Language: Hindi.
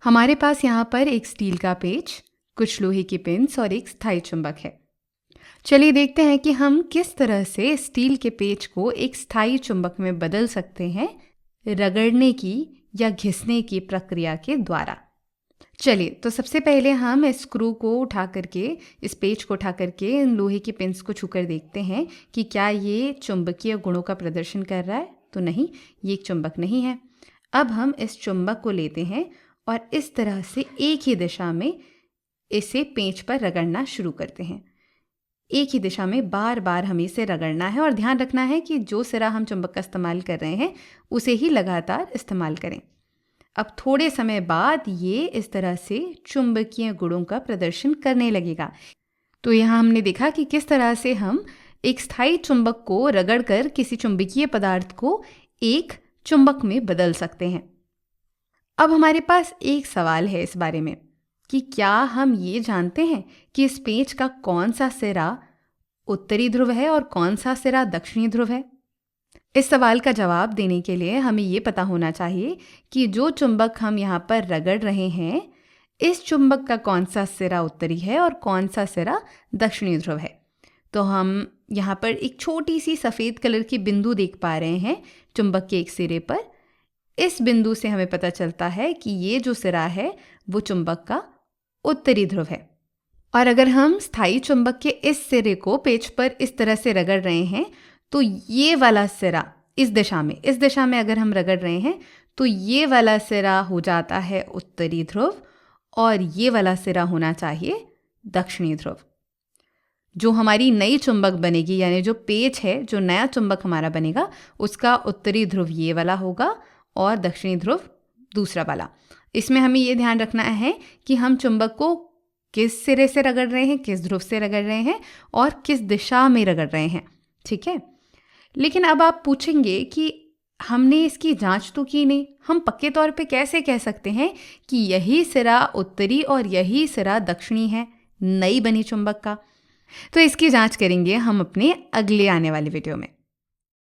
हमारे पास यहाँ पर एक स्टील का पेच, कुछ लोहे की पिन्स और एक स्थायी चुंबक है। चलिए देखते हैं कि हम किस तरह से स्टील के पेच को एक स्थायी चुंबक में बदल सकते हैं रगड़ने की या घिसने की प्रक्रिया के द्वारा। चलिए, तो सबसे पहले हम इस स्क्रू को उठा करके, इस पेच को उठा करके इन लोहे की पिन्स को छूकर देखते हैं कि क्या ये चुंबकीय गुणों का प्रदर्शन कर रहा है। तो नहीं, ये एक चुंबक नहीं है। अब हम इस चुंबक को लेते हैं और इस तरह से एक ही दिशा में इसे पेंच पर रगड़ना शुरू करते हैं। एक ही दिशा में बार बार हमें इसे रगड़ना है और ध्यान रखना है कि जो सिरा हम चुंबक का इस्तेमाल कर रहे हैं उसे ही लगातार इस्तेमाल करें। अब थोड़े समय बाद ये इस तरह से चुंबकीय गुणों का प्रदर्शन करने लगेगा। तो यहाँ हमने देखा कि किस तरह से हम एक स्थायी चुंबक को रगड़कर किसी चुंबकीय पदार्थ को एक चुंबक में बदल सकते हैं। अब हमारे पास एक सवाल है इस बारे में कि क्या हम ये जानते हैं कि इस पेंच का कौन सा सिरा उत्तरी ध्रुव है और कौन सा सिरा दक्षिणी ध्रुव है? इस सवाल का जवाब देने के लिए हमें ये पता होना चाहिए कि जो चुंबक हम यहाँ पर रगड़ रहे हैं, इस चुंबक का कौन सा सिरा उत्तरी है और कौन सा सिरा दक्षिणी ध्रुव है। तो हम यहाँ पर एक छोटी सी सफ़ेद कलर की बिंदु देख पा रहे हैं चुंबक के एक सिरे पर। इस बिंदु से हमें पता चलता है कि ये जो सिरा है वो चुंबक का उत्तरी ध्रुव है। और अगर हम स्थायी चुंबक के इस सिरे को पेच पर इस तरह से रगड़ रहे हैं तो ये वाला सिरा इस दिशा में अगर हम रगड़ रहे हैं तो ये वाला सिरा हो जाता है उत्तरी ध्रुव और ये वाला सिरा होना चाहिए दक्षिणी ध्रुव। जो हमारी नई चुंबक बनेगी, यानी जो पेच है, जो नया चुंबक हमारा बनेगा, उसका उत्तरी ध्रुव ये वाला होगा और दक्षिणी ध्रुव दूसरा वाला। इसमें हमें ये ध्यान रखना है कि हम चुंबक को किस सिरे से रगड़ रहे हैं, किस ध्रुव से रगड़ रहे हैं और किस दिशा में रगड़ रहे हैं। ठीक है, लेकिन अब आप पूछेंगे कि हमने इसकी जांच तो की नहीं, हम पक्के तौर पे कैसे कह सकते हैं कि यही सिरा उत्तरी और यही सिरा दक्षिणी है नई बनी चुंबक का? तो इसकी जांच करेंगे हम अपने अगले आने वाले वीडियो में।